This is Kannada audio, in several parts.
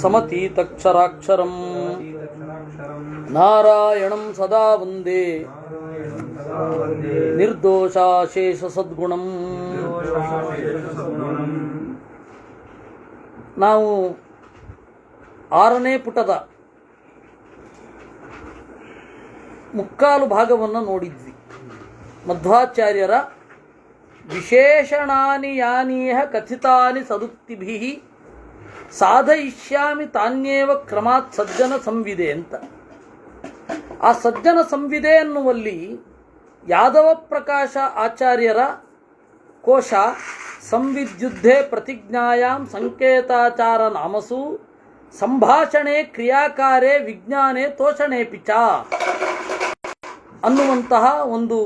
ಸಮತೀತಕ್ಷರಾಕ್ಷರಂ ನಾರಾಯಣಂ ಸದಾ ವಂದೇ ನಿರ್ದೋಷಾಶೇಷ ಸದ್ಗುಣಂ. ನಾವು 6ನೇ ಪುಟದ ಮುಕ್ಕಾಲು ಭಾಗವನ್ನು ನೋಡಿದ್ವಿ. ಮಧ್ವಾಚಾರ್ಯರ ವಿಶೇಷಣಾನಿ ಯಾನೀಹ ಕಥಿತಾನಿ ಸದುಕ್ತಿಭಿಃ ಸಾಧಯಿಷ್ಯಾಮಿ ತಾನ್ಯೇವ ಕ್ರಮಾತ್ ಸಜ್ಜನ ಸಂವಿದೆ ಅಂತ. ಆ ಸಜ್ಜನ ಸಂವಿದೆ ಎನ್ನುವಲ್ಲಿ ಯಾದವ ಪ್ರಕಾಶ ಆಚಾರ್ಯರ ಕೋಶ ಸಂವಿದ್ಯುದ್ಧೇ ಪ್ರತಿಜ್ಞಾಯಾಂ ಸಂಕೇತಾಚಾರ ನಾಮಸು ಸಂಭಾಷಣೆ ಕ್ರಿಯಾಕಾರೇ ವಿಜ್ಞಾನೇ ತೋಷಣೆ ಪಿಚ ಅನ್ನುವಂತಹ ಒಂದು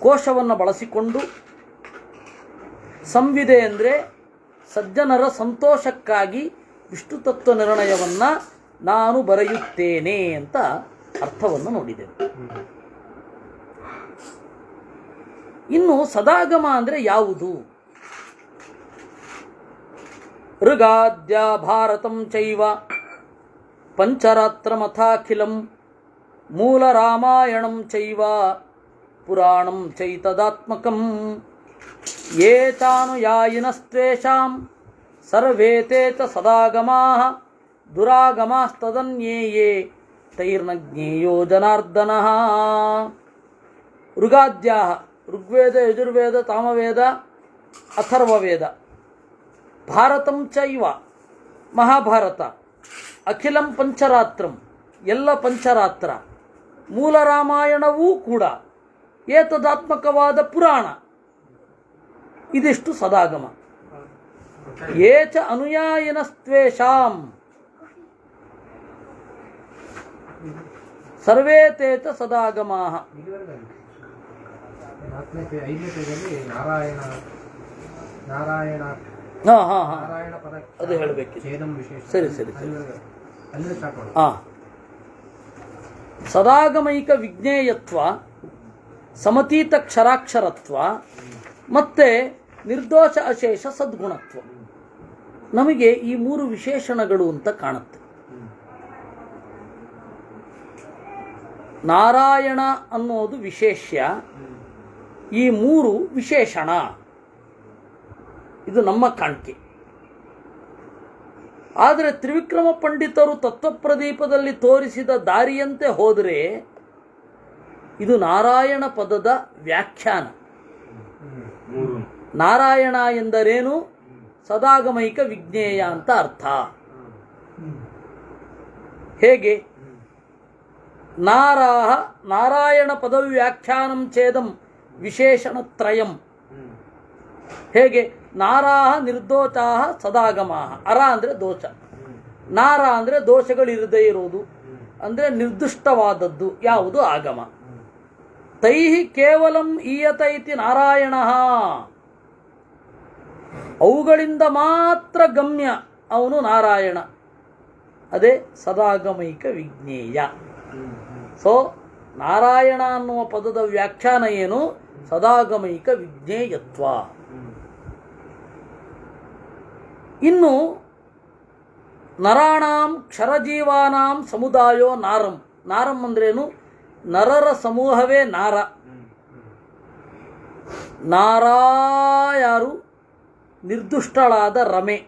ಕೋಶವನ್ನು ಬಳಸಿಕೊಂಡು ಸಂವಿದೆ ಅಂದರೆ ಸಜ್ಜನರ ಸಂತೋಷಕ್ಕಾಗಿ ವಿಷ್ಣು ತತ್ವ ನಿರ್ಣಯವನ್ನು ನಾನು ಬರೆಯುತ್ತೇನೆ ಅಂತ ಅರ್ಥವನ್ನು ನೋಡಿದೆವು. ಇನ್ನು ಸದಾಗಮ ಅಂದರೆ ಯಾವುದು? ಋಗಾದ್ಯ ಭಾರತಂ ಚೈವ ಪಂಚರಾತ್ರಮಥಾಖಿಲಂ ಮೂಲ ರಾಮಾಯಣಂ ಚೈವ ಪುರಾಣಂ ಚೈತದಾತ್ಮಕಂ ಯೇ ಚಾನುಯಾಯಿನಸ್ತ್ವೇಷಾಂ ಸರ್ವೇ ತೇ ಚ ಸದಾಗಮಾಃ ದುರಾಗಮಾಸ್ತದನ್ಯೇಯೇ ತೈರ್ನ ಜ್ಞೇಯೋ ಜನಾರ್ದನಃ. ಋಗಾದ್ಯಾಃ ಋಗ್ವೇದ ಯಜುರ್ವೇದ ಸಾಮವೇದ ಅಥರ್ವವೇದ, ಭಾರತಂ ಚೈವ ಮಹಾಭಾರತ, ಅಖಿಲಂ ಪಂಚರಾತ್ರಂ ಎಲ್ಲ ಪಂಚರಾತ್ರ, ಮೂಲ ರಾಮಾಯಣವೂ ಕೂಡ, ಏತದಾತ್ಮಕವಾದ ಪುರಾಣ, ಇದಿಷ್ಟು ಸದಾಗಮ. ಯೇ ಚ ಅನುಯಾಯಿನಸ್ತ್ವೇಷಾಂ ಸರ್ವೇ ತೇ ಚ ಸದಾಗಮಾಃ. ಅದು ಹೇಳಬೇಕಿದೆ. ಸರಿ ಸರಿ ಸರಿ. ಸದಾಗಮೈಕ ವಿಜ್ಞೇಯತ್ವ, ಸಮತೀತ ಕ್ಷರಾಕ್ಷರತ್ವ ಮತ್ತೆ ನಿರ್ದೋಷ ಅಶೇಷ ಸದ್ಗುಣತ್ವ, ನಮಗೆ ಈ 3 ವಿಶೇಷಣಗಳು ಅಂತ ಕಾಣುತ್ತೆ. ನಾರಾಯಣ ಅನ್ನೋದು ವಿಶೇಷ್ಯ, ಈ 3 ವಿಶೇಷಣ. ಇದು ನಮ್ಮ ಕಾಣಿಕೆ. ಆದರೆ ತ್ರಿವಿಕ್ರಮ ಪಂಡಿತರು ತತ್ವಪ್ರದೀಪದಲ್ಲಿ ತೋರಿಸಿದ ದಾರಿಯಂತೆ ಹೋದರೆ ಇದು ನಾರಾಯಣ ಪದದ ವ್ಯಾಖ್ಯಾನ. ನಾರಾಯಣ ಎಂದರೇನು? ಸದಾಗಮೈಕ ವಿಜ್ಞೇಯ ಅಂತ ಅರ್ಥ. ಹೇಗೆ? ನಾರಾಯಣ ಪದವ್ಯಾಖ್ಯಾನಂ ಛೇದಂ ವಿಶೇಷಣತ್ರಯಂ. ಹೇಗೆ? ನಾರಾಹ ನಿರ್ದೋಷಾಹ ಸದಾಗಮಾಹ. ಅರ ಅಂದರೆ ದೋಷ, ನಾರ ಅಂದರೆ ದೋಷಗಳಿರದೇ ಇರುವುದು, ಅಂದರೆ ನಿರ್ದಿಷ್ಟವಾದದ್ದು ಯಾವುದು? ಆಗಮ. ತೈಹಿ ಕೇವಲಂ ಈಯತೈತಿ ನಾರಾಯಣ, ಅವುಗಳಿಂದ ಮಾತ್ರ ಗಮ್ಯ ಅವನು ನಾರಾಯಣ. ಅದೇ ಸದಾಗಮೈಕ ವಿಜ್ಞೇಯ. ಸೊ ನಾರಾಯಣ ಅನ್ನುವ ಪದದ ವ್ಯಾಖ್ಯಾನ ಏನು? ಸದಾಗಮೈಕ ವಿಜ್ಞೇಯತ್ವ. ಇನ್ನು ನರಾಣಾಂ ಕ್ಷರಜೀವಾನಾಂ ಸಮುದಾಯೋ ನಾರಂ. ನಾರಂ ಅಂದ್ರೇನು? ನರರ ಸಮೂಹವೇ ನಾರ. ನಾರಾ ಯಾರು? ನಿರ್ದುಷ್ಟಳಾದ ರಮೆ.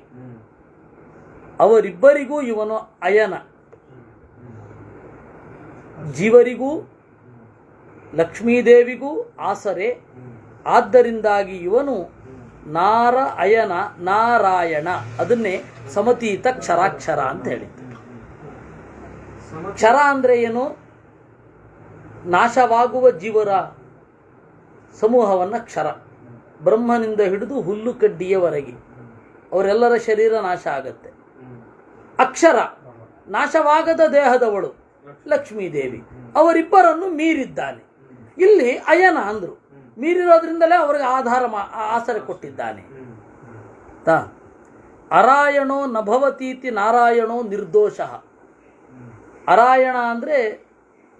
ಅವರಿಬ್ಬರಿಗೂ ಇವನು ಅಯನ. ಜೀವರಿಗೂ ಲಕ್ಷ್ಮೀದೇವಿಗೂ ಆಸರೆ. ಆದ್ದರಿಂದಾಗಿ ಇವನು ನಾರ ಅಯನ ನಾರಾಯಣ. ಅದನ್ನೇ ಸಮತೀತ ಕ್ಷರಾಕ್ಷರ ಅಂತ ಹೇಳಿದ್ದು. ಕ್ಷರ ಅಂದರೆ ಏನು? ನಾಶವಾಗುವ ಜೀವರ ಸಮೂಹವನ್ನು ಕ್ಷರ. ಬ್ರಹ್ಮನಿಂದ ಹಿಡಿದು ಹುಲ್ಲು ಕಡ್ಡಿಯವರೆಗೆ ಅವರೆಲ್ಲರ ಶರೀರ ನಾಶ ಆಗತ್ತೆ. ಅಕ್ಷರ ನಾಶವಾಗದ ದೇಹದವಳು ಲಕ್ಷ್ಮೀದೇವಿ. ಅವರಿಬ್ಬರನ್ನು ಮೀರಿದ್ದಾನೆ. ಇಲ್ಲಿ ಅಯನ ಅಂದರು. ಮೀರಿರೋದ್ರಿಂದಲೇ ಅವರಿಗೆ ಆಸರೆ ಕೊಟ್ಟಿದ್ದಾನೆ. ಅರಾಯಣೋ ನಭವತೀತಿ ನಾರಾಯಣೋ ನಿರ್ದೋಷ. ಅರಾಯಣ ಅಂದರೆ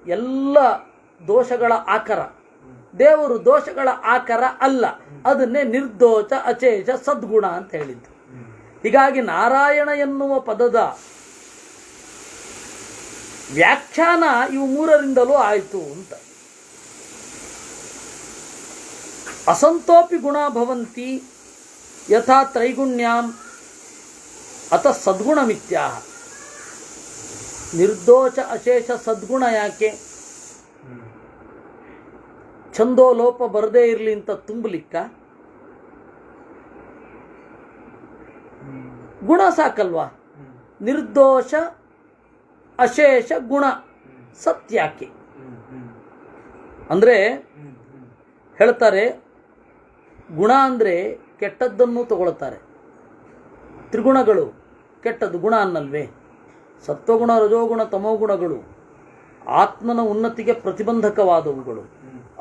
ಎಲ್ಲ ದೋಷಗಳ ಆಕರ. ದೇವರು ದೋಷಗಳ ಆಕರ ಅಲ್ಲ. ಅದನ್ನೇ ನಿರ್ದೋಷ ಅಚೇಷ ಸದ್ಗುಣ ಅಂತ ಹೇಳಿದ್ದು. ಹೀಗಾಗಿ ನಾರಾಯಣ ಎನ್ನುವ ಪದದ ವ್ಯಾಖ್ಯಾನ ಇವು ಮೂರರಿಂದಲೂ ಆಯಿತು ಅಂತ. ಅಸಂತೋಪಿ ಗುಣ ಭವಂತಿ ಯಥಾ ತ್ರೈಗುಣ್ಯಾಂ ಅತ ಸದ್ಗುಣಮಿತ್ಯಾಹ. ನಿರ್ದೋಷ ಅಶೇಷ ಸದ್ಗುಣ ಯಾಕೆ? ಛಂದೋ ಲೋಪ ಬರದೇ ಇರಲಿ ಅಂತ ತುಂಬಲಿಕ್ಕ? ಗುಣ ಸಾಕಲ್ವಾ? ನಿರ್ದೋಷ ಅಶೇಷ ಗುಣ ಸತ್ಯಾಕೆ ಅಂದರೆ ಹೇಳ್ತಾರೆ, ಗುಣ ಅಂದರೆ ಕೆಟ್ಟದ್ದನ್ನು ತಗೊಳ್ತಾರೆ. ತ್ರಿಗುಣಗಳು ಕೆಟ್ಟದ್ದು ಗುಣ ಅನ್ನಲ್ವೇ? ಸತ್ವಗುಣ, ರಜೋಗುಣ, ತಮೋಗುಣಗಳು ಆತ್ಮನ ಉನ್ನತಿಗೆ ಪ್ರತಿಬಂಧಕವಾದವುಗಳು.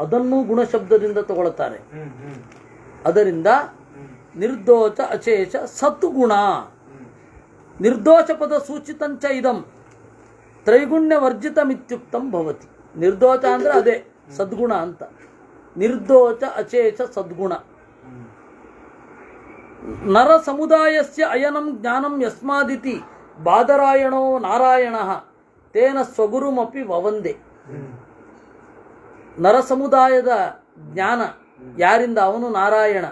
ಅದನ್ನು ಗುಣಶಬ್ದದಿಂದ ತಗೊಳ್ತಾರೆ. ಅದರಿಂದ ನಿರ್ದೋಷ ಅಶೇಷ ಸತ್ಗುಣ. ನಿರ್ದೋಷ ಪದ ಸೂಚಿತಂಚ ಇದಂ ತ್ರೈಗುಣ್ಯ ವರ್ಜಿತಮಿತ್ಯುಕ್ತಂ ಭವತಿ. ನಿರ್ದೋಷ ಅಂದರೆ ಅದೇ ಸದ್ಗುಣ ಅಂತ. ನಿರ್ದೋಷ ಅಶೇಷ ಸದ್ಗುಣ. ನರ ಸಮುದಾಯಸ್ಯ ಅಯನಂ ಜ್ಞಾನಂ ಯಸ್ಮಾದಿತಿ ಬಾದರಾಯಣೋ ನಾರಾಯಣಃ ತೇನ ಸ್ವಗುರುಮಪಿ ವವಂದೆ. ನರ ಸಮುದಾಯದ ಜ್ಞಾನ ಯಾರಿಂದ? ಅವನು ನಾರಾಯಣ.